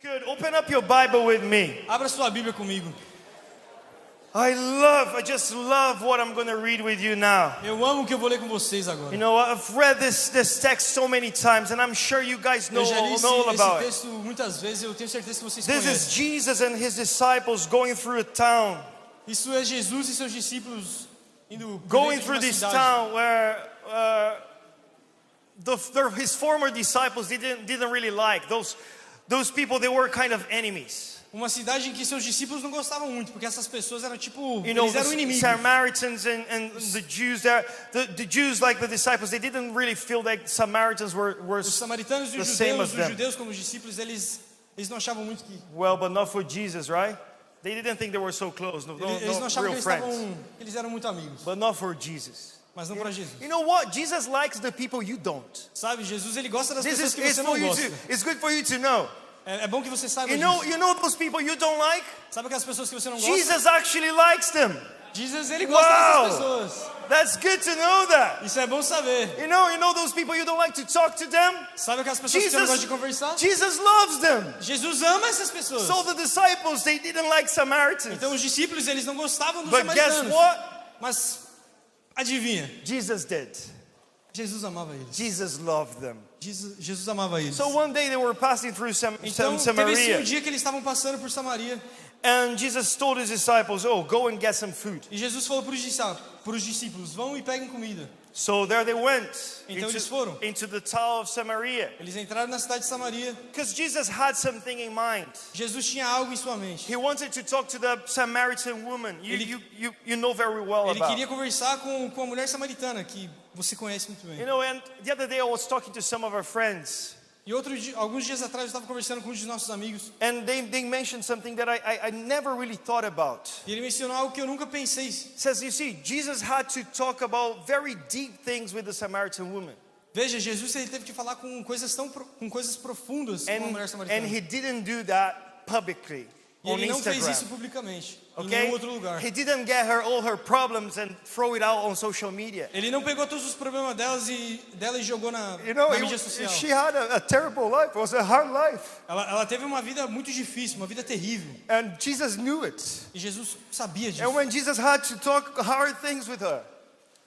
Good. Open up your Bible with me. Abra sua Bíblia comigo. I just love what I'm going to read with you now. Eu amo o que eu vou ler com vocês agora. You know, I've read this text so many times, and I'm sure you guys know Eu já li all esse about it. texto muitas vezes, eu tenho certeza que vocês This is conhecem. Jesus and his disciples going through a town. Isso é Jesus e seus discípulos indo por Going dentro through de uma this cidade. town where his former disciples didn't really like. Those people, they were kind of enemies. Uma cidade em que seus discípulos não gostavam muito, porque essas pessoas eram tipo, You know, eles eram the inimigos. Samaritans and the Jews there, the Jews, like the disciples, they didn't really feel like Samaritans were Os samaritanos e the os same judeus, as os them. judeus como os discípulos, eles não achavam muito que Well, but not for Jesus, right? They didn't think they were so close, no eles não achavam real que friends. que eles eram muito amigos, But not for Jesus. mas não para Jesus. You know what? Jesus likes the people you don't. Sabe, Jesus ele gosta das This pessoas is que it's você for não you gosta. to. It's good for you to know. É bom que você saiba You disso. know those people you don't like? Sabe aquelas pessoas que você não gosta? Jesus actually likes them. Jesus ele gosta Wow. dessas pessoas. That's good to know that. Isso é bom saber. You know those people you don't like to talk to them? Sabe aquelas pessoas que você não gosta de conversar? Jesus loves them. Jesus ama essas pessoas. So the disciples, they didn't like Samaritans. Então os discípulos eles não gostavam dos But guess samaritanos. what? Mas adivinha? Jesus did. Jesus amava eles. Jesus loved them. Jesus amava eles. So one day they were passing through Então teve esse um Samaria. dia que eles estavam passando por Samaria And Jesus told his disciples, oh, go and get some food. e Jesus falou para os discípulos, vão e peguem comida. So there they went Então eles foram. into the town of Samaria. Eles entraram na cidade de Samaria. Because Jesus had something in mind. Jesus tinha algo em sua mente. He wanted to talk to the Samaritan woman. You know very well Ele about. queria conversar com a mulher samaritana, que você conhece muito bem. You know, and the other day I was talking to some of our friends. E alguns dias atrás eu estava conversando com um dos nossos amigos. And they mentioned something that I never really thought about. E ele mencionou algo que eu nunca pensei. It says, you see, Jesus had to talk about very deep things with the Samaritan woman. Veja, Jesus ele teve que falar com coisas profundas com a mulher And samaritana. he didn't do that publicly E on ele não fez isso Instagram. publicamente, em Okay? nenhum outro lugar. He didn't get her all her problems and throw it out on social media. Ele não pegou todos os problemas dela e jogou na mídia social. She had a terrible life. It was a hard life. Ela teve uma vida muito difícil, uma vida terrível. And Jesus knew it. E Jesus sabia disso. And when Jesus had to talk hard things with her,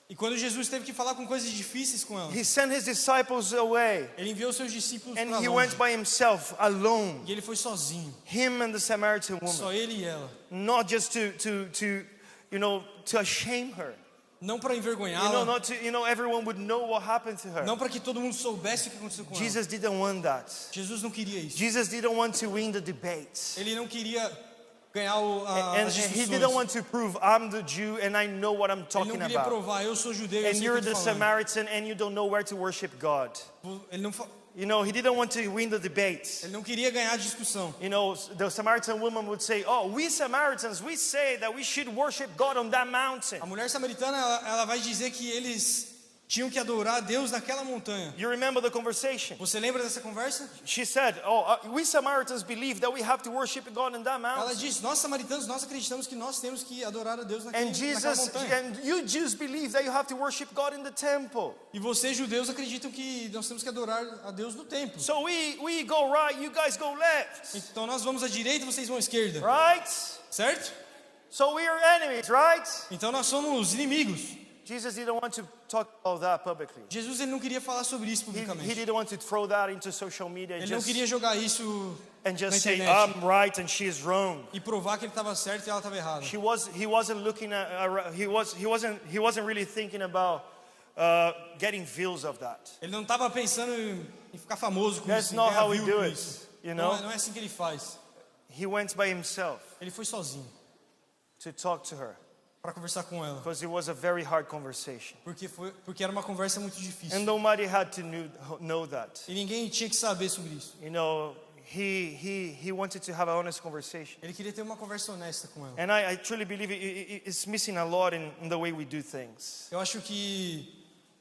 E quando Jesus teve que falar com coisas difíceis com ela, he sent his disciples away. ele enviou seus discípulos And para he longe. went by himself, alone. E ele foi sozinho, Him and the Samaritan woman. só ele e ela. Not just to shame her. Não para You know, envergonhá-la, not to, everyone would know what happened to her. não para que todo mundo soubesse o que aconteceu com ela. Jesus didn't want that. Jesus não queria isso. Jesus didn't want to win the debate. Ele não queria ganhar And as he didn't discussões. want to prove I'm the Jew and I know what I'm Ele talking não queria about. provar, eu sou judeu, eu And sei o you're que eu the tô falando. Samaritan and you don't know where to worship God. Ele não, You know, he didn't want to win the debate. ele não queria ganhar a discussão. You know, the Samaritan woman would say, oh, we Samaritans, we say that we should worship God on that mountain. A mulher samaritana, ela vai dizer que eles tinham que adorar a Deus naquela montanha. You remember the conversation? Você lembra dessa conversa? She said, oh, we Samaritans believe that we have to worship God on that Ela mountain. disse, nós samaritanos, nós acreditamos que nós temos que adorar a Deus naquela And Jesus, montanha. and you Jews believe that you have to worship God in the temple. E vocês, judeus, acreditam que nós temos que adorar a Deus no templo. So we go right, you guys go left. Então nós vamos à direita e vocês vão à esquerda. Right? Certo? So we are enemies, right? Então nós somos inimigos. Jesus didn't want to talk about that publicly. Jesus ele não queria falar sobre isso He publicamente. didn't want to throw that into social media Ele não queria jogar isso and na just say, internet I'm right and she's wrong. e provar que ele estava certo e ela estava errada. He wasn't looking at, he wasn't really thinking about getting views of that. Ele não estava pensando em ficar famoso com That's isso, em not ganhar how we view do com it, isso. you know? Não é assim que ele faz. He went by himself Ele foi sozinho to talk to her para conversar com ela, because it was a very hard conversation. porque era uma conversa muito difícil. And nobody had to know that. E ninguém tinha que saber sobre isso. You know, he wanted to have an honest conversation. Ele queria ter uma conversa honesta com ela. And I truly believe it's missing a lot in the way we do things. Eu acho que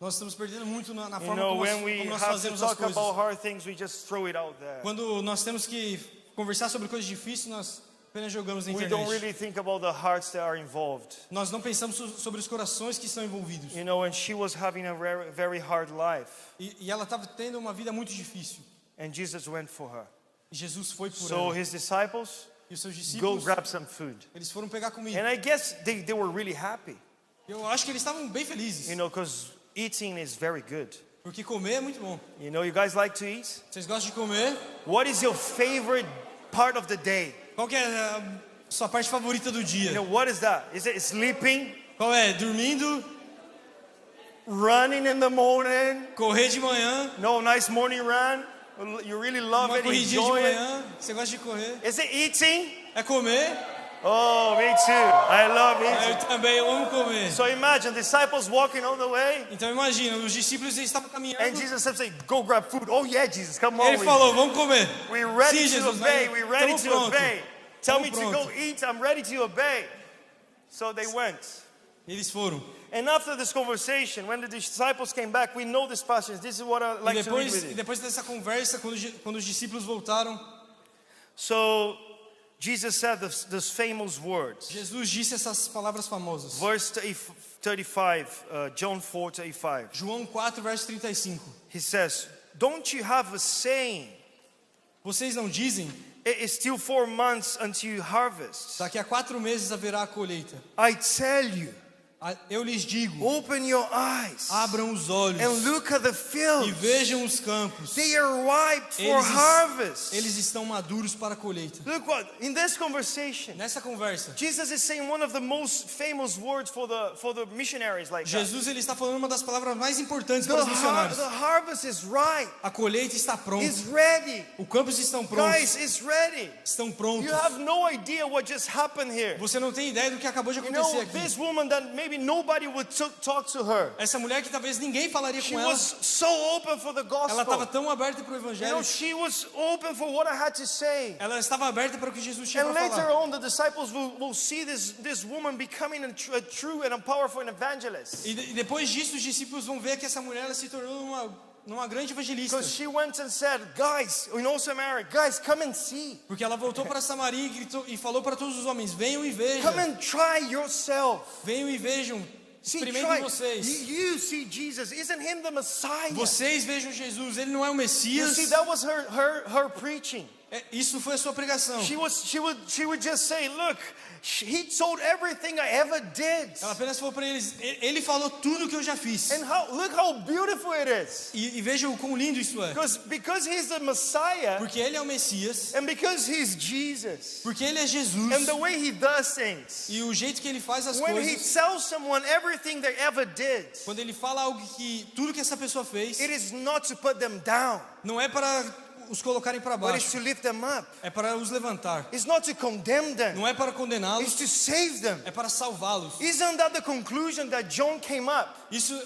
nós estamos perdendo muito na You forma know, como when we nós have to fazemos as talk coisas. about hard things, we just throw it out there. Quando nós temos que conversar sobre coisas difíceis, nós apenas jogamos na We don't internet. really think about the hearts that are involved. Nós não pensamos sobre os corações que estão envolvidos. You know, and she was having a very hard life. E ela estava tendo uma vida muito difícil. And Jesus went for her. E Jesus foi por So ela. his disciples, E os seus go discípulos, grab some food. eles foram pegar comida. And I guess they were really happy, Eu acho que eles estavam bem felizes. you know, because eating is very good. Porque comer é muito bom. You know, you guys like to eat? Vocês gostam de comer? What is your favorite part of the day? Qual que é a sua parte favorita do dia? You know, what is that? Is it sleeping? Qual é? Dormindo? Running in the morning? Correr de manhã? No, nice morning run? You really love Uma it, corridinha de enjoy it? manhã? Você gosta de correr? Is it eating? É comer? Oh, me too. I love eating. Eu também, eu amo comer. So imagine disciples walking on the way, Então imagina, os discípulos eles estavam and caminhando. Jesus said, "Go grab food." Oh yeah, Jesus, come on. Ele falou, vamos comer. We're ready Sim, to Jesus, obey. nós We're ready estamos to prontos. obey. Tell me Estamos to go prontos. eat. I'm ready to obey. So they went. Eles foram. And after this conversation, when the disciples came back, we know this passage. This is what I like to read with E you. depois dessa conversa, quando os discípulos voltaram, So Jesus said those famous words. Jesus disse essas palavras famosas. Verse 35, John 4:35. João 4, verso 35. He says, "Don't you have a saying? Vocês não dizem, It is still 4 months until harvest. daqui a 4 meses haverá a colheita. I tell you, Eu lhes digo, open your eyes abram os olhos and look at the e fields. vejam os campos. They are ripe for harvest." Eles estão maduros para a colheita. Look what in this conversation, Nessa conversa, Jesus is saying one of the most famous words for the missionaries like that. Jesus ele está falando uma das palavras mais importantes para os missionários. The harvest is ripe. A colheita está pronta. It's ready. Os campos estão prontos. Guys, it's ready. Estão prontos. You have no idea what just happened here. Você não tem ideia do que acabou de You acontecer know, aqui. this woman that maybe nobody would talk to her. Essa mulher que talvez ninguém falaria She com ela, was so open for the ela estava gospel. tão aberta para o You know, evangelho. she was open for what I had to say. Ela estava aberta para o que Jesus tinha And para later falar. on, the disciples will see this woman becoming a true and a powerful evangelist. E depois disso, os discípulos vão ver que essa mulher ela se tornou uma grande evangelista. Because she went and said, "Guys, in all Samaria, guys, come and see. Porque ela voltou para Samaria e gritou e falou para todos os homens: venham e Come vejam. and try yourself. Venham e vejam. See, Experimentem try. vocês. You see Jesus. Isn't him the Messiah? Vocês vejam Jesus. Ele não é o You Messias. see, that was her preaching. Isso foi a sua pregação. She would just say, "Look, he told everything I ever did. Ela apenas falou para eles: ele falou tudo que eu já fiz. And look how beautiful it is. E vejam o quão lindo isso é. Because he's the Messiah, Porque ele é o Messias. and because he's Jesus, Porque ele é Jesus. and the way he does things. E o jeito que ele faz as When he coisas. tells someone everything they ever did, Quando ele fala algo que tudo que essa pessoa fez, it is not to put them down, não é para os colocarem para but it's baixo, to lift them up. é para os levantar. It's not to condemn them, Não é para it's condená-los, to save them. é para salvá-los. Isn't that the conclusion that John came up?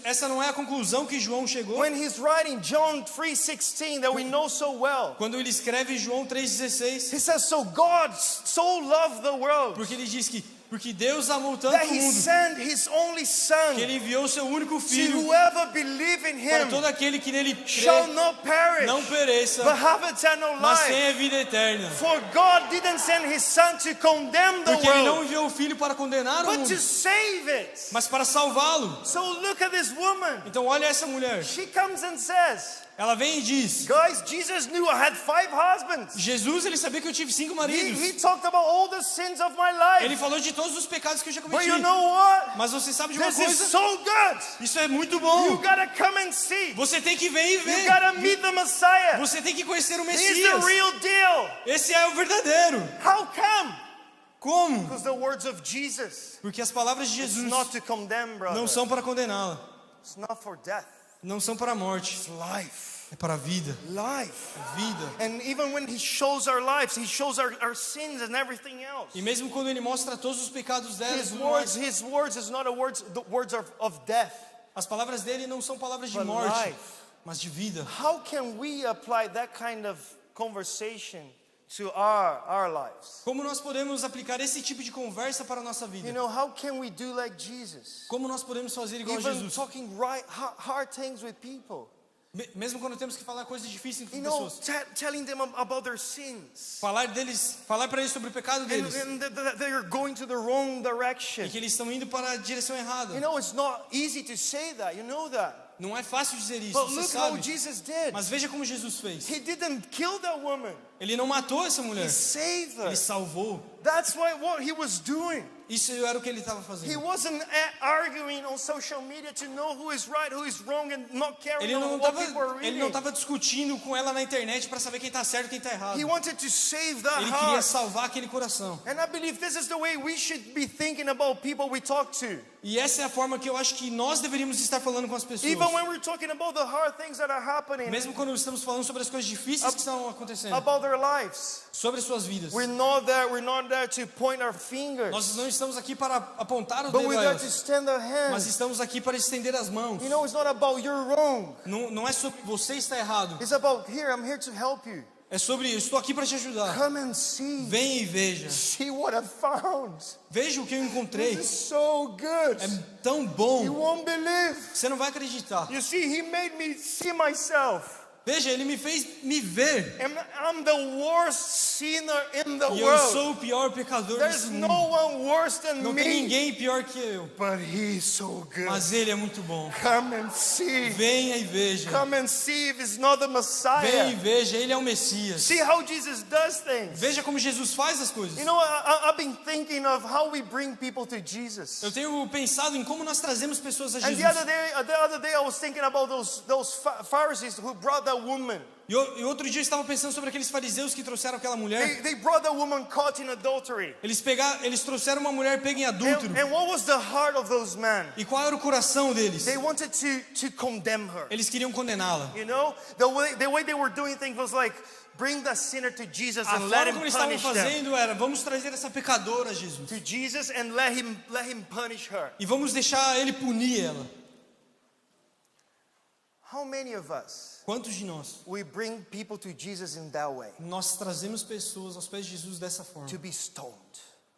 Essa não é a conclusão que João chegou When he's writing John 3:16 that we know so well. quando ele escreve João 3,16, He says, "So God so loved the world porque ele diz que porque Deus amou tanto that o he mundo sent his only que son, ele enviou o seu único to filho whoever believe in para him todo aquele que nele shall crê not perish, não pereça, but have eternal mas life. tenha vida eterna. For God didn't send his son to condemn the Porque ele não world, enviou o filho para condenar o but mundo, to save it." mas para salvá-lo. So look at this woman. Então olha essa mulher. She comes and says, Ela vem e diz: "Guys, Jesus knew I had 5 husbands. Jesus, ele sabia que eu tive 5 maridos. He talked about all the sins of my life. Ele falou de todos os pecados que eu já But cometi. you know what? Mas você sabe de uma This is coisa? so good. Isso é muito You bom. gotta come and see. Você tem que ver e You ver. gotta meet the Messiah. Você tem que conhecer o He's Messias. the real deal. Esse é o verdadeiro. How come? Como? Because the words of Jesus, Porque as palavras de it's Jesus not to condemn, brother. não são para condená-la. It's not for death. Não são para a morte. It's life. É para a vida. Life. Vida. And even when he shows our lives, he shows our sins and everything else. E mesmo quando ele mostra todos os pecados dela, e His tudo mais, words is not the words of death, as palavras dele não são palavras de but morte, life. mas de vida. How can we apply that kind of conversation to our lives? Como nós podemos aplicar esse tipo de conversa para a nossa vida? You know, how can we do like Jesus? Como nós podemos fazer igual a Even Jesus? talking hard things with people. Mesmo quando temos que falar coisas difíceis com You know, pessoas. telling them about their sins. Falar para eles sobre o pecado deles. And that they're going to the wrong E direction. que eles estão indo para a direção errada. You know, it's not easy to say that. You know that. Não é fácil dizer isso, But você look how sabe. Jesus did. Mas veja como Jesus fez. He didn't kill that woman. Ele não matou essa He mulher. saved her. Ele salvou. That's what he was doing. Isso era o que ele estava He fazendo. wasn't arguing on social media to know who is right, who is wrong, and not caring Ele não what people are ele não reading. estava discutindo com ela na internet para saber quem está certo e quem está errado. He wanted to save that Ele queria heart. salvar aquele coração. And I believe this is the way we should be thinking about people we talk to. E essa é a forma que eu acho que nós deveríamos estar falando com as pessoas. Even when we're talking about the hard things that are happening Mesmo quando estamos falando sobre as coisas difíceis que estão acontecendo, about their lives. sobre suas vidas. We're not there to point our fingers. Nós não estamos aqui para apontar o But dedo we're a there to elas, extend our mas hands. estamos aqui para estender as mãos. You know, it's not about you're wrong. Não é sobre você está errado. It's about I'm here to help you. É sobre eu estou aqui para te ajudar. Come and see. Venha e veja. See what I found. Veja o que eu encontrei. This is so good. É tão You bom. won't believe. Você não vai acreditar. You see, he made me see myself. Veja, ele me fez me ver. And I'm the worst sinner in the E eu world. sou o pior pecador There's desse no mundo. one worse than Não tem me. ninguém pior que eu. But he's so good. Mas ele é muito bom. Come and see. Venha e veja. Come and see if it's not the Venha e Messiah. veja, ele é o Messias. See how Jesus does things. Veja como Jesus faz as coisas. You know, I've been thinking of how we bring people to Jesus. Eu tenho pensado em como nós trazemos pessoas a And Jesus. the other day I was thinking about those Pharisees who brought that woman. E outro dia eu estava pensando sobre aqueles fariseus que trouxeram aquela mulher. They brought that woman caught in adultery. Eles trouxeram uma mulher pega em adúltero. And what was the heart of those men? E qual era o coração deles? They wanted to condemn her. Eles queriam condená-la. You know, the way they were doing things was like, bring the sinner to Jesus A and let forma him como eles estavam punish them. fazendo era, vamos trazer essa pecadora a Jesus. To Jesus and let him punish her. E vamos deixar ele punir ela. How many of us Quantos de nós? we bring people to Jesus in that way? Nós trazemos pessoas aos pés de Jesus dessa forma. To be stoned.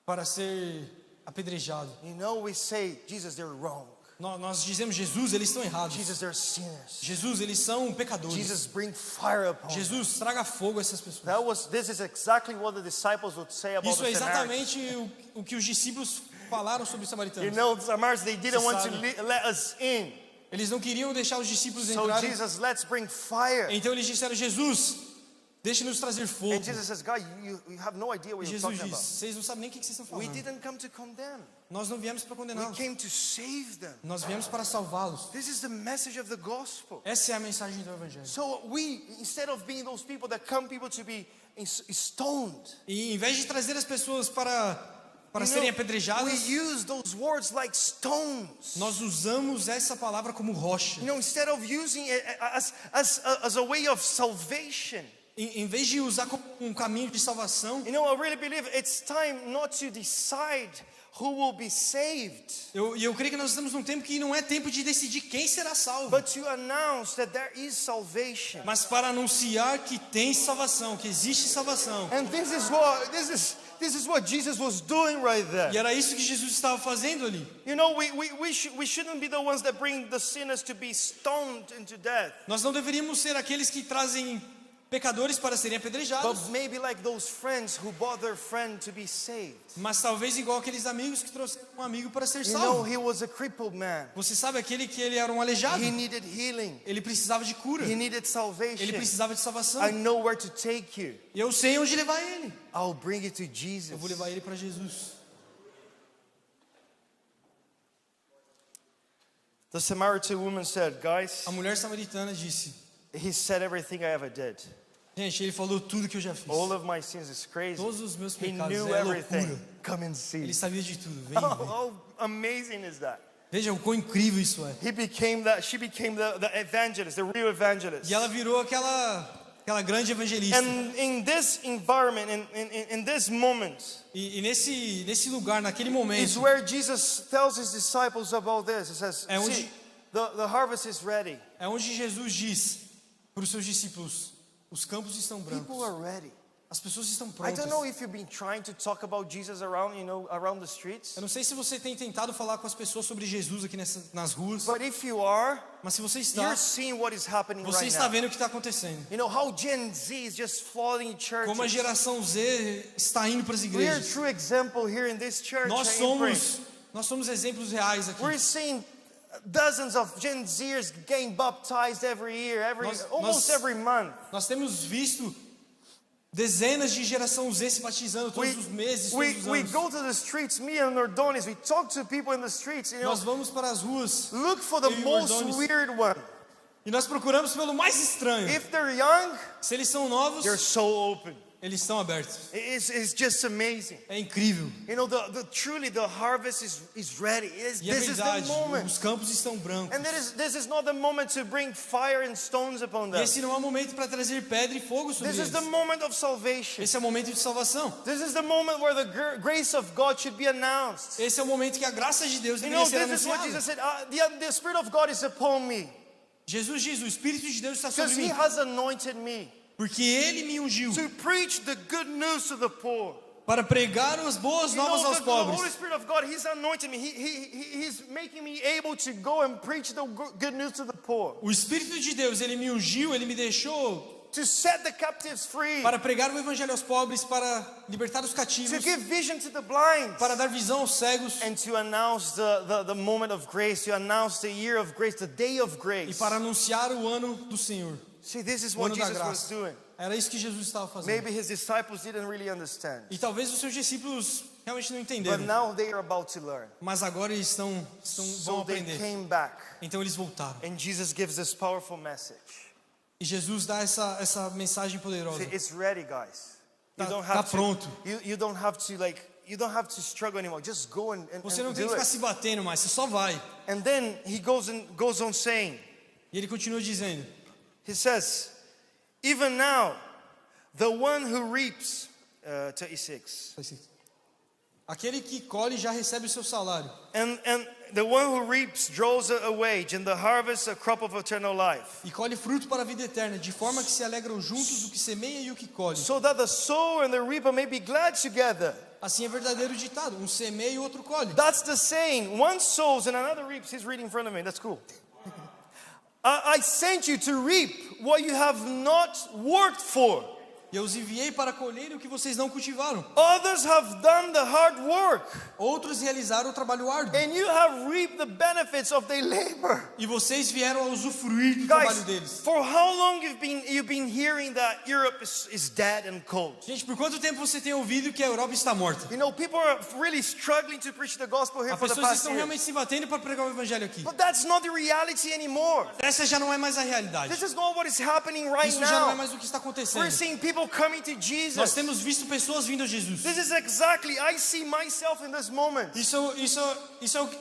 Para ser apedrejado. You know, we say, Jesus, they're wrong. Nós dizemos, Jesus, eles estão errados. Jesus, they're sinners. Jesus, eles são pecadores. Jesus, bring fire upon them. Jesus, traga fogo a essas pessoas. This is exactly what the disciples would say about Isso é the Samaritans. exatamente o que os discípulos falaram sobre os You samaritanos. know, the Samaritans, they didn't Você want to sabe. let us in. Eles não queriam deixar os discípulos So entrarem. Jesus, let's bring fire. Então eles disseram, Jesus, deixe-nos trazer fogo. And Jesus says, God, you have no idea what E you're Jesus talking diz, about. vocês não sabem nem o que vocês estão We falando. didn't come to condemn. Nós não viemos para We condená-los. came to save them. Nós viemos para salvá-los. This is the message of the gospel. Essa é a mensagem do Evangelho. So we, instead of being those people that come people to be stoned, E em vez de trazer as pessoas para you serem know, apedrejadas, we use those words like stones. nós usamos essa palavra como rocha. You know, instead of using it as a way of salvation. Em vez de usar como um caminho de salvação, You know, I really believe it's time not to decide who will be saved, eu creio que nós estamos num tempo que não é tempo de decidir quem será salvo, but to announce that there is salvation. mas para anunciar que tem salvação, que existe salvação. And this is what Jesus was doing right there. E era isso que Jesus estava fazendo ali. You know, we shouldn't be the ones that bring the sinners to be stoned into death, Nós não deveríamos ser aqueles que trazem pecadores para serem apedrejados, but maybe like those friends who brought their friend to be saved. mas talvez igual aqueles amigos que trouxeram um amigo para ser You know, salvo. he was a crippled man. Você sabe aquele que ele era um aleijado? He needed healing. Ele precisava de cura. He needed Ele salvation. precisava de salvação. I know where to take you. E eu sei onde levar ele. I'll bring you to Eu Jesus. vou levar ele para Jesus. The Samaritan woman said, guys, A mulher samaritana disse: he said everything I ever did. gente, ele falou tudo que eu já fiz. All of my sins is crazy. Todos os meus He pecados knew é everything. loucura. Come and see. Ele sabia de tudo. Vem, Oh, vem. how amazing is that? Veja o quão incrível isso é. She became the evangelist, the real evangelist. E ela virou aquela grande evangelista. And in this environment, in this moment, E nesse lugar, naquele is momento, where Jesus tells his disciples about this. He says, É onde- see, the harvest is ready. é onde Jesus diz para os seus discípulos: os campos estão People are brancos, ready. as pessoas estão I prontas. don't know if you've been trying to talk about Jesus around, around the streets. Eu não sei se você tem tentado falar com as pessoas sobre Jesus aqui nas ruas, But if you are, mas se você está, you're seeing what is happening você right está now. vendo o que está acontecendo. You know how Gen Z is just flooding churches. Como a geração Z está indo para as We are a igrejas. true example here in this church. Nós in Prince. somos exemplos reais aqui. We're seeing dozens of Gen Zers getting baptized every year, almost nós- every month. Nós temos visto dezenas de geração Z se batizando todos os meses, todos os We anos. go to the streets, me and Nordonis, we talk to people in the streets, you know, Nós vamos para as ruas look for the Eu e most Nordonis. weird one. e nós procuramos pelo mais estranho. If they're young, Se eles são novos, they're so open. eles estão abertos. It's just amazing. É incrível. You know, truly the harvest is ready. E é This is the verdade, moment. os campos estão brancos. And this is not the moment to bring fire and stones upon E them. esse não é o momento para trazer pedra e fogo sobre This is eles. the moment of salvation. Esse é o momento de salvação. This is the moment where the grace of God should be announced. Esse é o momento que a graça de Deus You deveria know, ser this is what Jesus anunciada. said. The Spirit of God is upon me Jesus diz, o Espírito de Deus está sobre because He mim, has anointed me porque Ele me ungiu to preach the good news to the poor. para pregar as boas You novas know, aos the Holy pobres. Spirit of God, He's anointed me. He's making me able to go and preach the good news to the poor. O Espírito de Deus, Ele me ungiu, Ele me deixou To set the captives free. para pregar o Evangelho aos pobres, para libertar os To cativos, give vision to the blind. para dar visão aos cegos And to announce the moment of grace, to announce the year of grace, the day of e grace. para anunciar o ano do Senhor, See, this is o what ano da Jesus was graça. doing. Era isso que Jesus estava fazendo. Maybe His disciples didn't really understand. E talvez os seus discípulos realmente não But entenderam, now they are about to learn. mas agora eles vão So they aprender. came back. Então eles voltaram. And Jesus gives this powerful message. E Jesus dá essa mensagem poderosa. See, it's ready, guys. You Tá- don't tá have pronto. to. You don't have to you don't have to struggle anymore. Just go and Você não tem do que ficar it. se batendo mais, você só vai. And then He goes on saying, E ele continua dizendo: He says, even now, the one who reaps, 36. aquele que colhe já recebe o seu salário. And the one who reaps draws a wage, and the harvest a crop of eternal life. E colhe fruto para a vida eterna, de forma que se alegram juntos o que semeia e o que colhe. So that the sower and the reaper may be glad together. Assim é verdadeiro ditado: um semeia e o outro colhe. That's the saying. One sows and another reaps. He's reading in front of me. That's cool. I sent you to reap what you have not worked for. E eu os enviei para colher o que vocês não cultivaram. Others have done the hard work, Outros realizaram o trabalho árduo. and you have reaped the benefits of their labor. E vocês vieram a usufruir do trabalho Guys, deles. for how long you've been hearing that Europe is dead and cold? Gente, por quanto tempo você tem ouvido que a Europa está morta? You know, people are really struggling to preach the gospel here As for the pessoas past estão year. realmente se batendo para pregar o evangelho aqui. But that's not the reality anymore. Essa já não é mais a realidade. This is not what is happening right Isso já não é now. mais o que está acontecendo. We're seeing people coming to Jesus. Nós temos visto pessoas vindo a Jesus. This is exactly, I see myself in this moment.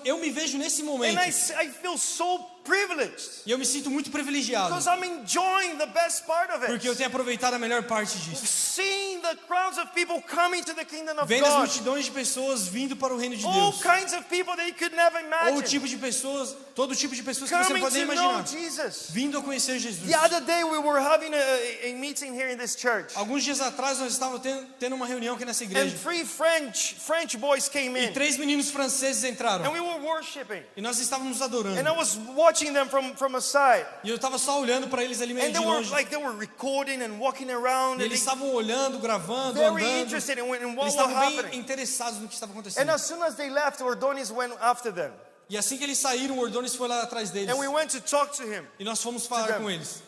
Eu me vejo nesse momento. And I feel so privileged. E eu me sinto muito privilegiado. Because I'm enjoying the best part of Porque eu it. tenho aproveitado a melhor parte disso. Seeing the crowds of people coming to the kingdom of Vendo as God. multidões de pessoas vindo para o reino de All Deus. kinds of people that you could never Ou imagine. tipo de pessoas, todo tipo de pessoas que você não Coming pode nem to know imaginar. Jesus. Vindo a conhecer Jesus. The other day we were having a meeting here in this church. Alguns dias atrás nós estávamos tendo uma reunião aqui nessa And igreja. 3 French boys came E in. 3 meninos franceses entraram. And we were worshiping. E nós estávamos adorando. And I was watching them from a side. E eu estava só olhando para eles ali meio And de longe. they were recording and walking around. E And eles estavam olhando, gravando, very andando. interested in what Eles was estavam bem happening. interessados no que estava And acontecendo. as soon as they left, Ordonis went after them. E assim que eles saíram, o Ordonis foi lá atrás deles. And we went to talk to him. E nós fomos falar them. com eles.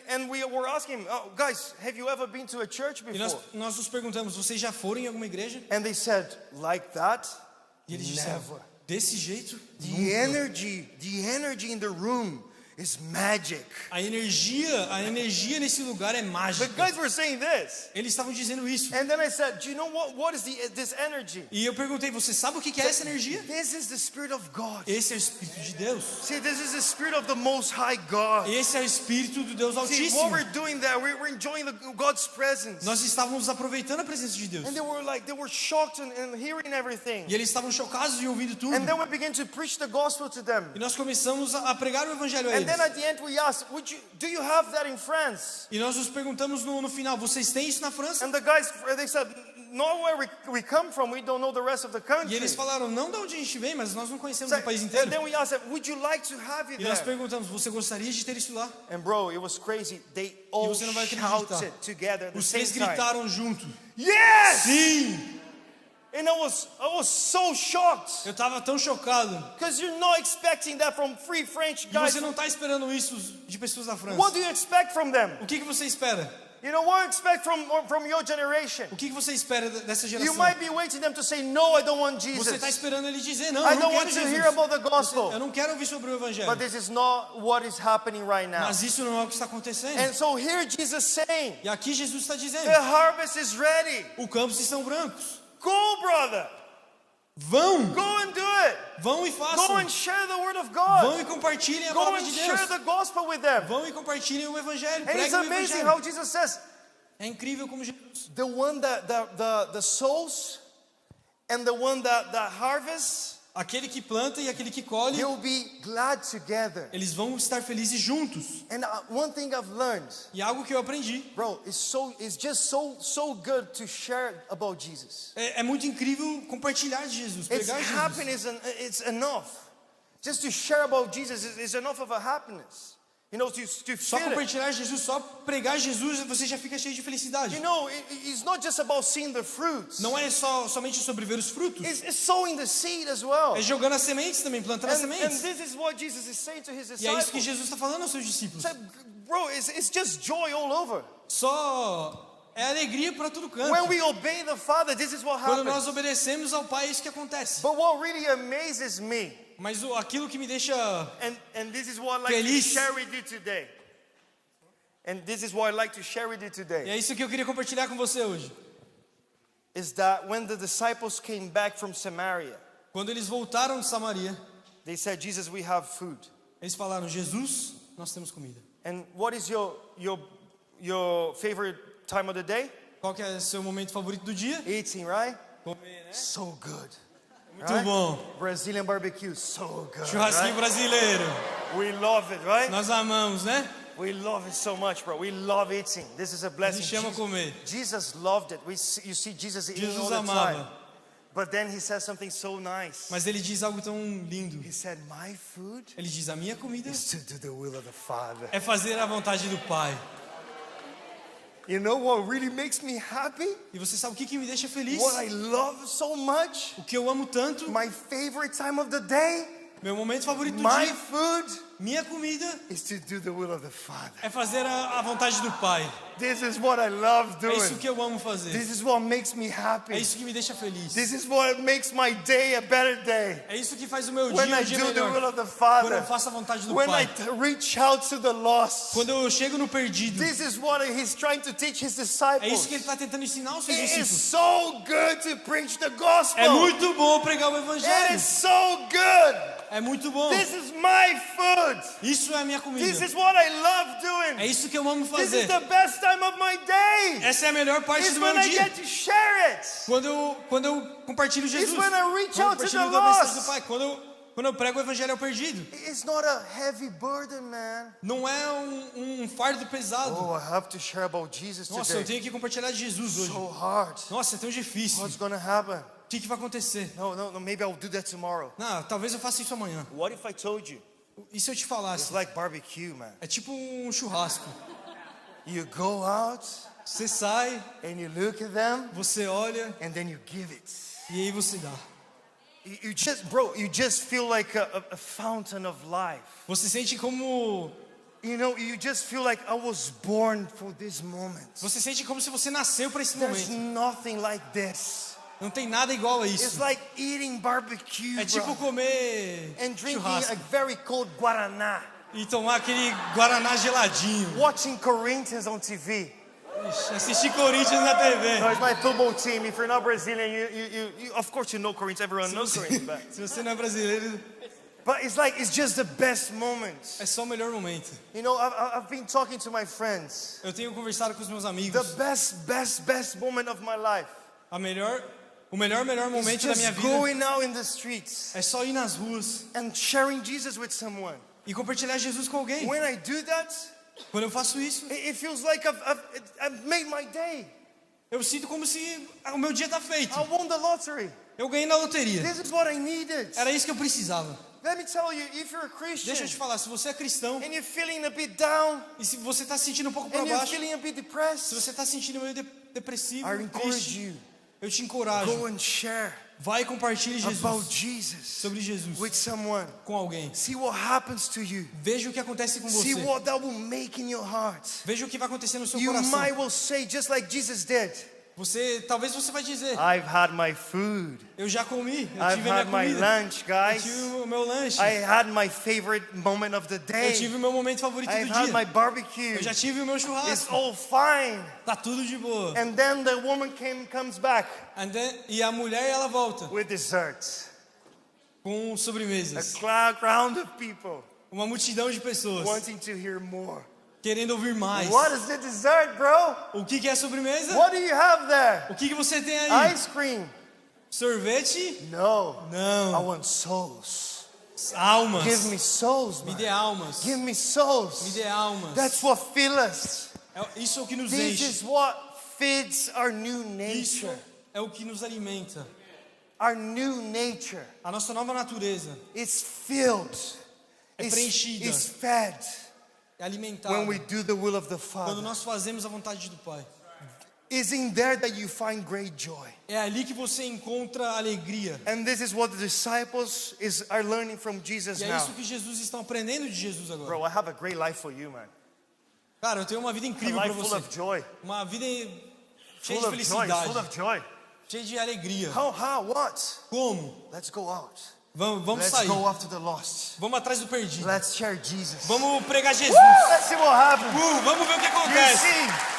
And we were asking him, oh, guys, have you ever been to a church E nós before? nos perguntamos, vocês já foram em alguma igreja? And they said, like that? E eles disseram, Never. desse jeito? The energy in the room is magic. A energia nesse lugar é The mágica. guys were saying this. Eles estavam dizendo isso. And then I said, do you know what is this energy? E eu perguntei, você sabe o que é essa energia? This is the Spirit of God. Esse é o Espírito de Deus. See, this is the Spirit of the Most High God. Esse é o Espírito do Deus See, Altíssimo. what we're doing there, we're enjoying God's presence. Nós estávamos aproveitando a presença de Deus. And they were shocked and hearing everything. E eles estavam chocados e ouvindo tudo. And then we began to preach the gospel to them. E nós começamos a pregar o evangelho a And eles. then at the end we asked, do you have that in France? E nós nos perguntamos no final, vocês têm isso na França? And the guys, they said, not where we come from, we don't know the rest of the E country. eles falaram, não de onde a gente vem, mas nós não conhecemos So- o país and inteiro. then we asked them, would you like to have it E nós there? perguntamos, você gostaria de ter isso lá? And bro, it was crazy. They all você não vai acreditar. shouted together at the Os same três time. gritaram junto. Yes! Sim! And I was so shocked. Eu estava tão chocado. Because you're not expecting that from free French E guys. você não está esperando isso de pessoas da França. What do you expect from them? O que você espera? You know, what do you expect from your generation? O que você espera dessa You geração? might be waiting them to say, no, I don't want Você está Jesus. esperando ele dizer, não, I eu não don't quero want to Jesus. hear about the Eu gospel. não quero ouvir sobre o Evangelho. But this is not what is happening right now. Mas isso não é o que está acontecendo. And so here Jesus saying, E aqui Jesus está dizendo, the harvest is ready. o campos estão brancos. Go, brother. Vão, Go and do it. vão e Go façam. and share the word of Vão God. e compartilhem a Go palavra and de share Deus. the gospel with them. Vão e compartilhem o Evangelho. And it's Preguem o amazing Evangelho. how Jesus says, É incrível como Jesus, the one that sows and the one that harvests, aquele que planta e aquele que colhe, they'll be glad together. eles vão estar felizes juntos. And one thing I've learned, E algo que eu aprendi, bro, it's just so good to share about Jesus. é muito incrível compartilhar de Jesus, It's pregar Jesus. happiness and it's enough. Just to share about Jesus is enough of a happiness. You know, to Só feel it. compartilhar Jesus, só pregar Jesus, você já fica cheio de felicidade. You know, it's not just about seeing the fruits. Não é somente sobre ver os frutos. It's sowing the seed as well. É jogando as sementes também, plantando as And sementes. this is what Jesus is saying to his E é isso que disciples. Jesus está falando aos seus discípulos. Said, bro, it's just joy all over. Só é alegria para todo canto. When we obey the Father, this is what Quando nós happens. obedecemos ao Pai, é isso que acontece. But what really amazes me, Mas aquilo que me deixa and this is what I'd like to Feliz. share with you today. And this is what I'd like to share with you e today. é isso que eu queria compartilhar com você hoje. Is that when the disciples came back from Samaria, Quando eles voltaram de Samaria, they said, Jesus, we have food. eles falaram: Jesus, nós temos comida. And what is your favorite time of the day? Qual que é o seu momento favorito do dia? Eating, right? Comer, né? So good. Muito Right? bom. Brazilian barbecue, so good. Churrasquinho Right? brasileiro. We love it, right? Nós amamos, né? We love it so much, bro. We love eating. This is a A blessing. gente ama comer. Jesus loved it. You see Jesus eating Jesus all the amava. time. But then he says something so nice. Mas ele diz algo tão lindo. He said, my food Ele diz: a minha comida is to do the will of the Father. é fazer a vontade do Pai. You know what really makes me happy? E você sabe o que me deixa feliz? What I love so much? O que eu amo tanto, My favorite time of the day? meu momento favorito do My dia, food minha comida is to do the will of the Father. é fazer a vontade do Pai. This is what I love É isso doing. que eu amo fazer. This is what makes me É happy. isso que me deixa feliz. This is what makes my day a better day. É isso que faz o meu When dia I um dia do the will melhor. of the Quando Father. eu faço a vontade do When I Pai. reach out to the lost. Quando eu chego no perdido. This is what he's trying to teach his É disciples. isso que ele está tentando ensinar aos seus It is discípulos. so good to preach the gospel. É muito bom pregar o It Evangelho. is so good. É muito bom. This is my food. Isso é a minha comida. This is what I love É doing. isso que eu amo This is fazer. the best time of my day. Essa é a melhor parte It's do when meu I dia. get to share it. Quando eu compartilho Jesus. It's when I reach Quando eu out to compartilho the a mensagem do lost. Pai. Quando eu prego o Evangelho ao perdido. It's not a heavy burden, man. Não é um fardo pesado. Oh, I have to share about Jesus Nossa, eu today. tenho que compartilhar de Jesus hoje. So hard. Nossa, é tão difícil. What's gonna happen? O que vai acontecer? No, maybe I'll do that tomorrow. Não, talvez eu faça isso amanhã. What if I told you? E se eu te It's falasse? like barbecue, man. É tipo um churrasco. You go out Você sai, and you look at them você olha and then you give it. e aí você dá. You just feel like a fountain of life. Você sente como You just feel like I was born for this moment. Você sente como se você nasceu para esse There's momento. nothing like this. Não tem nada igual a It's isso. like eating barbecue, É tipo bro, comer and drinking churrasco a very cold guaraná, e tomar aquele guaraná geladinho. watching Corinthians on TV. Ixi, assistir Corinthians na TV. No, it's my football team. If you're not Brazilian, you of course you know Corinthians. Everyone knows Corinthians, but Se você não é brasileiro, it's just the best moments. é só o melhor momento. I've been talking to my friends. Eu tenho conversado com os meus The amigos. best moment of my life O melhor is momento da minha just vida going out in the streets é só ir nas ruas and sharing Jesus with someone. e compartilhar Jesus com alguém. When I do that, Quando eu faço isso, it feels like I've made my day. eu sinto como se o meu dia está feito. I won the lottery. Eu ganhei na loteria. This is what I needed. Era isso que eu precisava. Let me tell you, if you're a Christian Deixa eu te falar, se você é cristão and you're feeling a bit down e se você está se sentindo um pouco para and you're baixo, feeling a bit se depressed, você está se sentindo meio depressivo, I encourage triste, you eu te encorajo. Go and share Vai e compartilhe about Jesus Jesus sobre Jesus with someone. com alguém. See what happens to you. Veja o que acontece com See você. what that will make in your heart. Veja o que vai acontecer no seu You coração. might will say, just like Jesus did, Talvez você vai dizer, I've had my food. eu já comi, eu I've tive a minha had my comida. lunch, Eu guys. tive o meu lanche. I had my favorite moment of the Eu day. tive o meu momento favorito I've do had dia. my barbecue. Eu já tive o meu It's churrasco. all fine. Tá tudo de boa. And then the woman comes back E a mulher, ela volta with desserts. com A sobremesas. crowd of people Uma multidão de pessoas wanting to hear more. querendo ouvir mais. What is the dessert, bro? O que é a sobremesa? What do you have there? O que você tem aí? Ice cream? Sorvete? No. I Não. want souls. Almas. Give me souls, Me man. dê almas. Give me Me souls. dê almas. That's what fills us. Isso é o que nos This enche. is what feeds our new Isso nature. é o que nos alimenta. Our new nature A nossa nova natureza is filled, é preenchida, is fed é alimentada when we do the will of the quando Father. nós fazemos a vontade do Pai. Is in there that you find great joy. É ali que você encontra alegria. And this is what the disciples are learning from Jesus E é now. isso que Jesus está aprendendo de Jesus agora. Bro, I have a great life for you, man. Cara, eu tenho uma vida A incrível para life full você. of joy. Uma vida cheia Full de of joy, felicidade, full of joy. cheia de alegria. How, what? Como? Let's go out. Vamos Let's sair. go after the lost. Vamos atrás do perdido. Let's share Jesus. Vamos pregar Jesus. Let's see what happens. Vamos ver o que You acontece. see?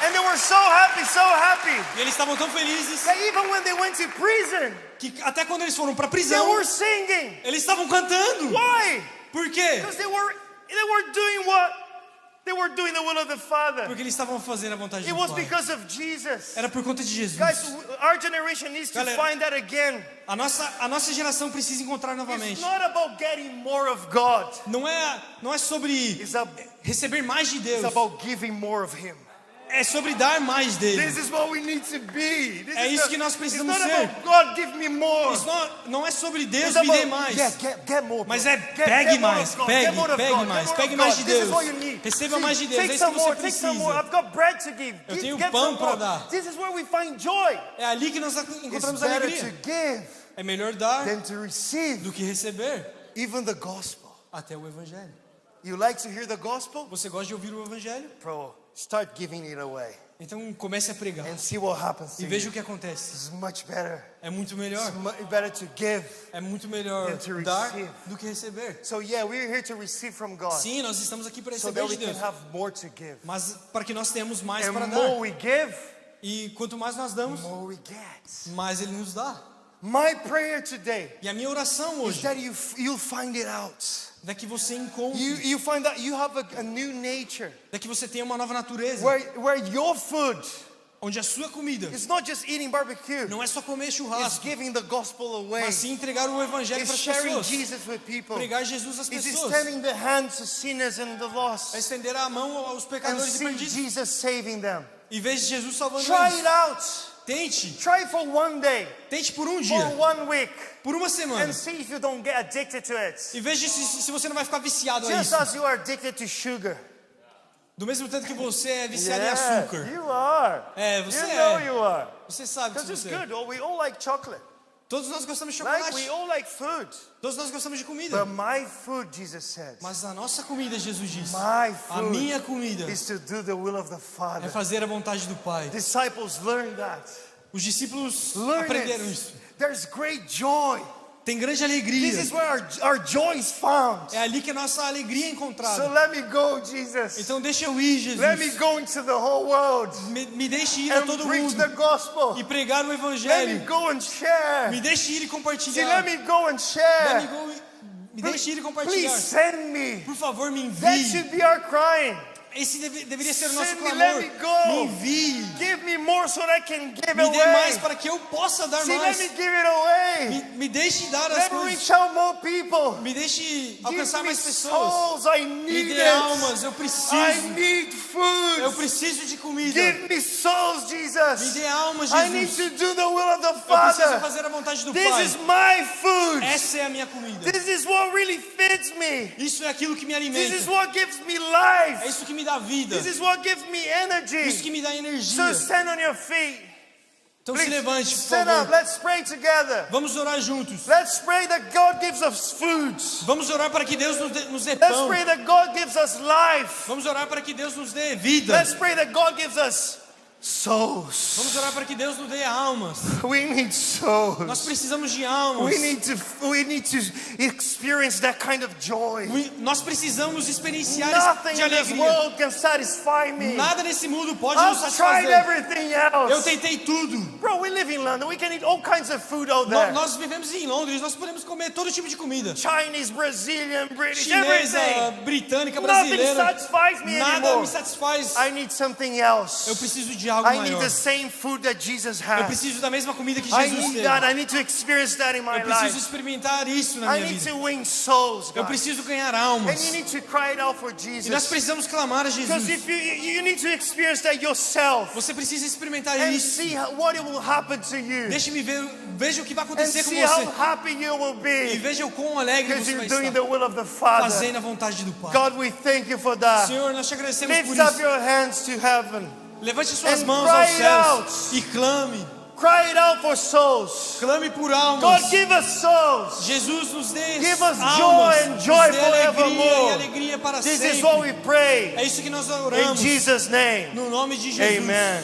And they were so happy, so happy. E eles estavam tão felizes That even when they went to prison, que até quando eles foram para a they prisão, were singing. eles estavam cantando. Why? Por quê? Because they were doing what? They were doing the will of the Father. Porque eles estavam fazendo a vontade It do was Pai. because of Jesus. Era por conta de Jesus. Guys, our generation needs to Galera, find that again. A nossa geração precisa encontrar It's novamente. not about getting more of God. Não é sobre It's receber mais de Deus. about giving more of Him. É sobre dar mais dele. This is what we need to be. É isso que nós precisamos it's not ser. about God, give me more. Isso não é sobre Deus It's me dê about, mais. yeah, get more. Mas bro. é Get pegue more mais, of God, pegue, get more of pegue God, mais, get more pegue of mais God. de This is Deus. what you need. Receba mais de Deus, Take é isso que some você more, take some more. precisa. I've got bread to give. Eu tenho Get pão some para more. dar. This is where we find joy. É ali que nós It's encontramos better alegria. to give É melhor dar than to receive. do que receber. Even the gospel. Até o evangelho. You like to hear the gospel? Você gosta de ouvir o evangelho? Bro, start giving it away Então comece a pregar and see what happens e to veja you. o que acontece. It's much better. É muito melhor. It's much better to give. É muito melhor Than to dar receive. do que receber. So yeah, we're here to receive from God. Sim, nós estamos aqui para So receber that de we can Deus, have more to give. mas para que nós tenhamos mais And para more dar. we give, E quanto mais nós damos, more we get. mais Ele nos dá. My prayer today E a minha oração is hoje that you'll find it out. é que você encontre, You find out you have a new nature é que você tenha uma nova natureza, where your food onde a sua comida is not just eating barbecue, não é só comer it's churrasco, giving the gospel away. mas sim entregar o evangelho It's para as sharing pessoas, Jesus with people. pregar Jesus às It's pessoas, extending the hands to sinners and the é lost estender a mão aos and pecadores e see perdidos, Jesus saving them. e veja Jesus salvando Try it eles. out. Tente Try for one day, Tente por um for dia, 1 week, por uma semana, and see if you don't get addicted to it. e veja se você não vai ficar viciado a Just isso. as you are addicted to sugar. Do mesmo tanto que você é viciado em Yeah, açúcar. you are. É, você You know é. you are. Você sabe que Because it's você é. good. Oh, we all like chocolate. Todos nós gostamos de Like chocolate. we all like food. Todos nós gostamos de comida. But my food, Jesus said, Mas a nossa comida, Jesus disse, my a food minha comida is to do the will of the é Father. fazer a vontade do Pai. Disciples learn that. Os discípulos Learn aprenderam it. isso. There's great joy. Tem grande This alegria. is where our joy is found. É ali que a nossa alegria é So encontrada. let me go, Jesus. Então deixa eu ir, Let me Jesus. go into the whole world Me deixe ir a and todo preach mundo the gospel. e pregar o Let me evangelho. go and share. Me deixe ir e See, compartilhar. let me go and Let me share. go e- Me deixe ir e Please compartilhar. send me. Por favor, me That envie. should be our crying. Esse deveria ser o nosso Send me, clamor. let me go. Me envie. Give me more so that I can give Me dê mais away. para que eu possa dar See, let mais. me give it away. Me deixe dar as Let me coisas. reach out more people. Me deixe Give alcançar me mais pessoas. souls. I Me need dê it. almas. Eu I preciso. need Eu food. preciso de comida. Give me souls, Me Jesus. dê almas, I need Jesus. to do the will of the Eu preciso Father. fazer a vontade do This Pai. is my food. Essa é a minha comida. This is what really feeds me. Isso é aquilo que me This is alimenta. what gives me É life. isso que me dá vida. This is what gives me Isso energy. que me dá So energia. stand on your feet. Então se levante, por stand up. favor. Let's pray together. Vamos orar juntos. Let's pray that God gives us food. Vamos orar para que Deus nos dê Let's pão. pray that God gives us life. Vamos orar para que Deus nos dê vida. Let's pray that God gives us souls. Vamos orar para que Deus nos dê almas. We need souls. Nós precisamos de almas. We need to experience that kind of joy. Nós precisamos experienciar Nothing de in this alegria. world can satisfy me. Nada nesse mundo pode nos I've tried satisfazer. everything Eu else. tentei tudo. Bro, we live in London. We can eat all kinds of food out there. Nós vivemos em Londres, nós podemos comer todo tipo de comida. Chinese, Brazilian, British, Chinesa, everything. britânica, Nothing brasileira. satisfies me Nada anymore. me satisfaz. I need something else. Eu preciso de algo I need maior. the same food that Jesus Eu had. preciso da mesma comida que I Jesus need teve. that. I need to experience that in my Eu preciso life. experimentar isso na I minha need vida. to win souls, Eu God. preciso ganhar And almas. you need to cry it out for E nós Jesus. precisamos clamar a Because Jesus. if you need to experience that yourself Você precisa experimentar and isso. see what it will happen to you. Deixe-me ver, veja o que vai And acontecer com see how você. happy you will E be. veja o quão alegre Because você vai you're doing estar. the will of the Father. Fazendo a vontade do Pai. God, we thank you for that. Senhor, nós te agradecemos por Lift up isso. your hands to heaven. Levante suas and mãos cry aos it céus out. e clame. Cry it out for souls. Clame por God, almas. give us souls. Jesus nos dê Give us almas. joy and Nos joy dê alegria forevermore. e alegria para This is what sempre. we pray. É isso que nós In oramos. Jesus' name. No nome de Jesus. Amen.